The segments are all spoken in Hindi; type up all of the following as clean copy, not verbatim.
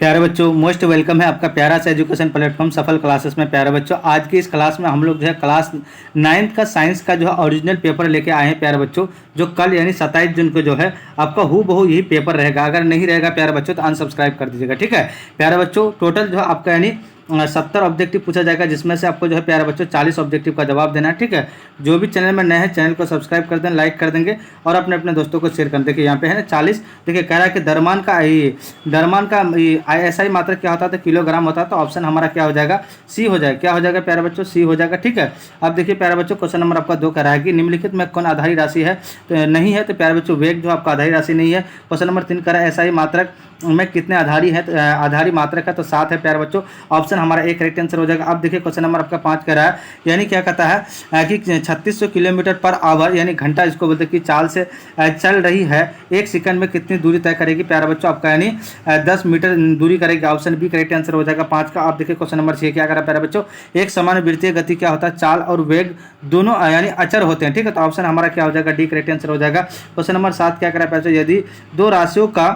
प्यारे बच्चों, मोस्ट वेलकम है आपका प्यारा सा एजुकेशन प्लेटफॉर्म सफल क्लासेस में। प्यारे बच्चों, आज की इस क्लास में हम लोग जो है क्लास 9th का साइंस का जो है ओरिजिनल पेपर लेके आए हैं प्यारे बच्चों, जो कल यानी 27 जून को जो है आपका हूबहू यही पेपर रहेगा। अगर नहीं रहेगा प्यारे बच्चों तो अनसब्सक्राइब कर दीजिएगा, ठीक है। प्यारे बच्चों, टोटल जो है आपका यानी 70 ऑब्जेक्टिव पूछा जाएगा, जिसमें से आपको जो है प्यारे बच्चों 40 ऑब्जेक्टिव का जवाब देना है, ठीक है। जो भी चैनल में नए हैं चैनल को सब्सक्राइब कर दें, लाइक कर देंगे और अपने अपने दोस्तों को शेयर कर दें। देखिए यहाँ पे है ना 40। देखिए कह रहा है कि दरमान का SI मात्रक क्या होता है, तो किलोग्राम होता है। तो ऑप्शन हमारा क्या हो जाएगा, सी हो जाएगा। क्या हो जाएगा प्यारे बच्चों, सी हो जाएगा, ठीक है। अब देखिए प्यारे बच्चों, क्वेश्चन नंबर आपका 2 कह रहा है कि निम्नलिखित में कौन आधारी राशि है, तो नहीं है। तो प्यारे बच्चों वेग जो आपका आधारी राशि नहीं है। क्वेश्चन नंबर 3 कह रहा है SI मात्रक में कितने आधारी है, तो आधारी मात्रक है तो 7 है प्यारे बच्चों। ऑप्शन हमारा एक करेक्ट आंसर हो जाएगा। अब देखिए क्वेश्चन नंबर आपका 5 कह रहा है, यानी क्या कहता है कि 3600 किलोमीटर पर आवर यानी घंटा इसको बोलते हैं कि चाल से चल रही है, 1 सेकंड में कितनी दूरी तय करेगी प्यारे बच्चों आपका, यानी 10 मीटर दूरी करेगी। ऑप्शन बी करेक्ट आंसर हो जाएगा 5 का। आप देखिए क्वेश्चन नंबर 6 क्या करा प्यारे बच्चों, एक समान वृत्तीय गति क्या होता है, चाल और वेग दोनों यानी अचर होते हैं, ठीक है। तो ऑप्शन हमारा क्या हो जाएगा, डी करेक्ट आंसर हो जाएगा। क्वेश्चन नंबर 7 क्या करा प्यारे बच्चों, यदि दो राशियों का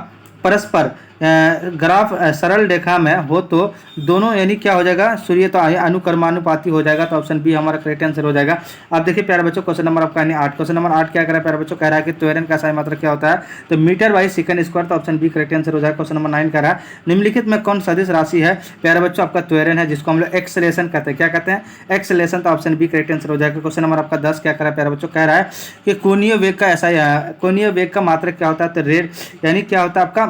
परस्पर ग्राफ सरल रेखा में हो तो दोनों यानी क्या हो जाएगा, सूर्यता अनुक्रमानुपाती हो जाएगा। तो ऑप्शन बी हमारा करेक्ट आंसर हो जाएगा। अब देखिए प्यारे बच्चों क्वेश्चन नंबर आपका यानी 8। क्वेश्चन नंबर 8 क्या कह रहा है प्यारे बच्चों, कह रहा है कि त्वरण का SI मात्रक क्या होता है, तो मीटर बाई सेकंड स्क्वायर। तो ऑप्शन बी करेक्ट आंसर हो जाएगा। क्वेश्चन नंबर 9 कह रहा है निम्नलिखित में कौन सदिश राशि है, प्यारे बच्चों आपका त्वरण है, जिसको हम लोग एक्सेलेरेशन कहते हैं। क्या कहते हैं, एक्सेलेरेशन। तो ऑप्शन बी करेक्ट आंसर हो जाएगा। क्वेश्चन नंबर आपका 10 क्या कह रहा है प्यारे बच्चों, कह रहा है कि कोणीय वेग का SI कोणीय वेग का मात्रक क्या होता है, तो रेड यानी क्या होता है आपका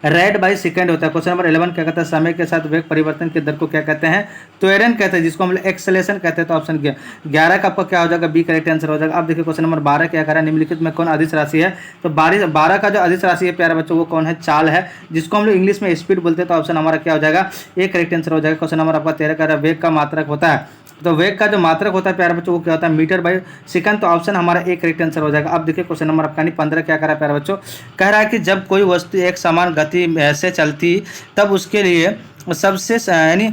रेड बाई सेकंड होता है। क्वेश्चन नंबर 11 क्या कहता है, समय के साथ वेग परिवर्तन के दर को क्या कहते हैं, त्वरण कहते हैं, जिसको हम लोग एक्सेलेरेशन कहते हैं। तो ऑप्शन 11 का आपका क्या हो जाएगा, बी करेक्ट आंसर हो जाएगा। अब देखिए क्वेश्चन नंबर 12 क्या कह रहा है, निम्नलिखित में कौन अदिश राशि है, तो 12 का जो अदिश राशि है प्यारे बच्चों वो कौन है, चाल है, जिसको हम लोग इंग्लिश में स्पीड बोलते हैं। तो ऑप्शन हमारा क्या हो जाएगा, ए करेक्ट आंसर हो जाएगा। क्वेश्चन नंबर आपका 13 कह रहा है वेग का मात्रक होता है, तो वेग का जो मात्रक होता है प्यारे बच्चों वो क्या होता है, मीटर बाई सेकंड। तो ऑप्शन हमारा एक करेक्ट आंसर हो जाएगा। अब देखिए क्वेश्चन नंबर आपका 15 क्या कर रहा है प्यारे बच्चों, कह रहा है कि जब कोई वस्तु एक समान गति से चलती तब उसके लिए सबसे यानी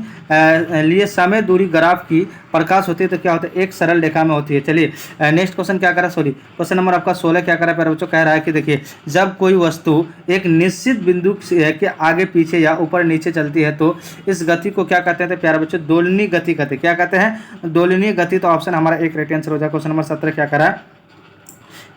लिए समय दूरी ग्राफ की प्रकाश होती है, तो क्या होता है, एक सरल रेखा में होती है। चलिए नेक्स्ट क्वेश्चन क्या कर रहा है, सॉरी क्वेश्चन नंबर आपका 16 क्या कर रहा है प्यारे बच्चों, कह रहा है कि देखिए जब कोई वस्तु एक निश्चित बिंदु के आगे पीछे या ऊपर नीचे चलती है तो इस गति को क्या कहते हैं, तो प्यारे बच्चों दोलनीय गति कहते हैं। क्या कहते हैं, दोलनीय गति। तो ऑप्शन हमारा एक राइट आंसर हो जाएगा। क्वेश्चन नंबर 17 क्या कर रहा है,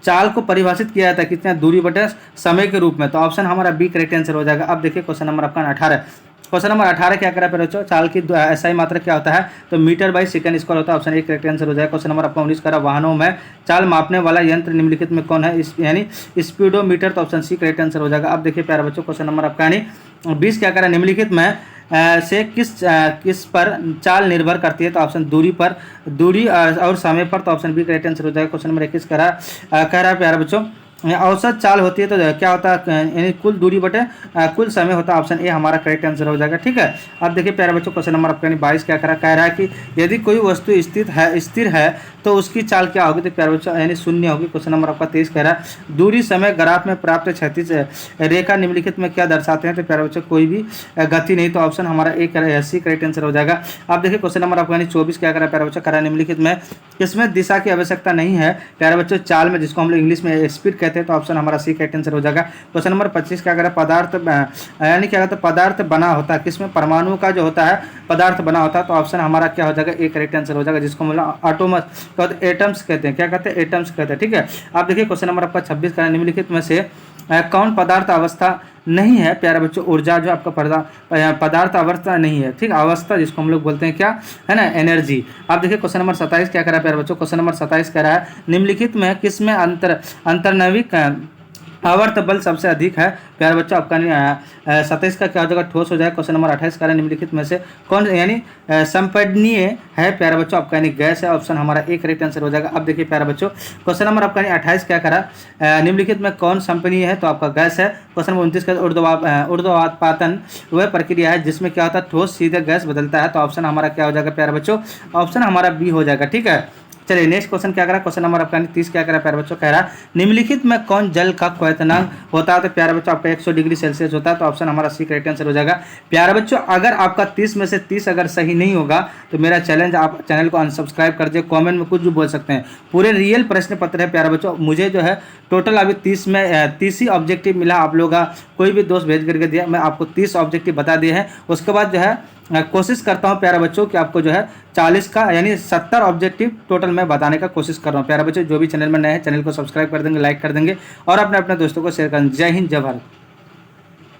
चाल को परिभाषित किया जाता है कितना दूरी बटे समय के रूप में। तो ऑप्शन हमारा बी करेक्ट आंसर हो जाएगा। अब देखिए क्वेश्चन नंबर आपका 18। क्वेश्चन नंबर 18 क्या करा फिर बच्चों, चाल की SI मात्रक क्या होता है, तो मीटर बाई सेकंड स्क्वायर होता है। ऑप्शन एक करेक्ट आंसर हो जाएगा। क्वेश्चन नंबर आपका 19 करा, वाहनों में चाल मापने वाला यंत्र निम्नलिखित में कौन है, यानी स्पीडोमीटर। तो ऑप्शन सी करेक्ट आंसर हो जाएगा। अब देखिए प्यारे बच्चों क्वेश्चन नंबर आपका यानी 20 क्या करा, निम्नलिखित में से किस पर चाल निर्भर करती है, तो ऑप्शन दूरी और समय पर। तो ऑप्शन बी करेक्ट आंसर हो जाएगा। क्वेश्चन नंबर 21 कह रहा है प्यारे बच्चों औसत चाल होती है, तो क्या होता है, यानी कुल दूरी बटे कुल समय होता है। ऑप्शन ए हमारा करेक्ट आंसर हो जाएगा, ठीक है। अब देखिए प्यारे बच्चों क्वेश्चन नंबर आपका 22 क्या कह रहा है कि यदि कोई वस्तु स्थिर है तो उसकी चाल क्या होगी, तो प्यारे बच्चों यानी शून्य होगी। क्वेश्चन नंबर आपका 23 कह रहा है दूरी समय ग्राफ में प्राप्त क्षैतिज रेखा निम्नलिखित में क्या दर्शाते हैं, तो प्यारे बच्चों कोई भी गति नहीं। तो ऑप्शन हमारा एक सी करेक्ट आंसर हो जाएगा। अब देखिए क्वेश्चन नंबर आपका यानी 24 क्या करा प्यारे बच्चों, कह रहा है निम्नलिखित में किसमें दिशा की आवश्यकता नहीं है, प्यारे बच्चों चाल में, जिसको हम लोग इंग्लिश में स्पीड कहते हैं। तो ऑप्शन हमारा सी करेक्ट आंसर हो जाएगा। क्वेश्चन नंबर 25 क्या करें, पदार्थ यानी क्या कहते हैं, पदार्थ बना होता है किसमें, परमाणु का जो होता है पदार्थ बना होता है। तो ऑप्शन हमारा क्या हो जाएगा, एक करेक्ट आंसर हो जाएगा, जिसको मतलब एटम्स एटम्स कहते हैं। क्या कहते हैं, एटम्स कहते हैं, ठीक है। आप देखिए क्वेश्चन नंबर आपका 26 का निम्नलिखित में से कौन पदार्थ अवस्था नहीं है, प्यारे बच्चों ऊर्जा जो आपका पदार्थ अवस्था नहीं है, ठीक, अवस्था जिसको हम लोग बोलते हैं क्या है ना, एनर्जी। आप देखिए क्वेश्चन नंबर 27 क्या कह रहा है प्यारे बच्चों, क्वेश्चन नंबर 27 कह रहा है निम्नलिखित में किसमें अंतर्नैविक आवर्त बल सबसे अधिक है, प्यारे बच्चों आपका 27 का क्या हो जाएगा, ठोस हो जाएगा। क्वेश्चन नंबर 28 का निम्नलिखित में से कौन यानी संपीडनीय है, प्यारे बच्चों आपका यानी गैस है। ऑप्शन हमारा एक करेक्ट आंसर हो जाएगा। अब देखिए प्यारे बच्चों क्वेश्चन नंबर आपका 28 क्या करा, निम्नलिखित में कौन संपीडनीय है, तो आपका गैस है। क्वेश्चन नंबर 29 का ऊर्ध्वापातन वह प्रक्रिया है जिसमें क्या होता है, ठोस सीधे गैस बदलता है। तो ऑप्शन हमारा क्या हो जाएगा प्यारे बच्चों, ऑप्शन हमारा बी हो जाएगा, ठीक है। चलिए नेक्स्ट क्वेश्चन क्या करा, क्वेश्चन नंबर आपका 30 क्या करा प्यारे बच्चों, कह रहा निम्नलिखित में कौन जल का क्वथनांक होता है। तो प्यारे बच्चों आपका 100 डिग्री सेल्सियस होता है, तो ऑप्शन हमारा सी करेक्ट आंसर हो जाएगा। प्यारे बच्चों अगर आपका 30 में से 30 अगर सही नहीं होगा तो मेरा चैलेंज, आप चैनल को अनसब्सक्राइब कर दिए, कॉमेंट में कुछ भी बोल सकते हैं। पूरे रियल प्रश्न पत्र है प्यारे बच्चों, मुझे जो है टोटल अभी 30 में 30 ही ऑब्जेक्टिव मिला। आप लोग का कोई भी दोस्त भेज करके दिया, मैं आपको 30 ऑब्जेक्टिव बता दिए हैं। उसके बाद जो है कोशिश करता हूं प्यारे बच्चों कि आपको जो है 40 का यानी 70 ऑब्जेक्टिव टोटल मैं बताने का कोशिश कर रहा हूं। प्यारे बच्चों जो भी चैनल में नए हैं चैनल को सब्सक्राइब कर देंगे, लाइक कर देंगे और अपने अपने दोस्तों को शेयर कर देंगे। जय हिंद, जय भारत।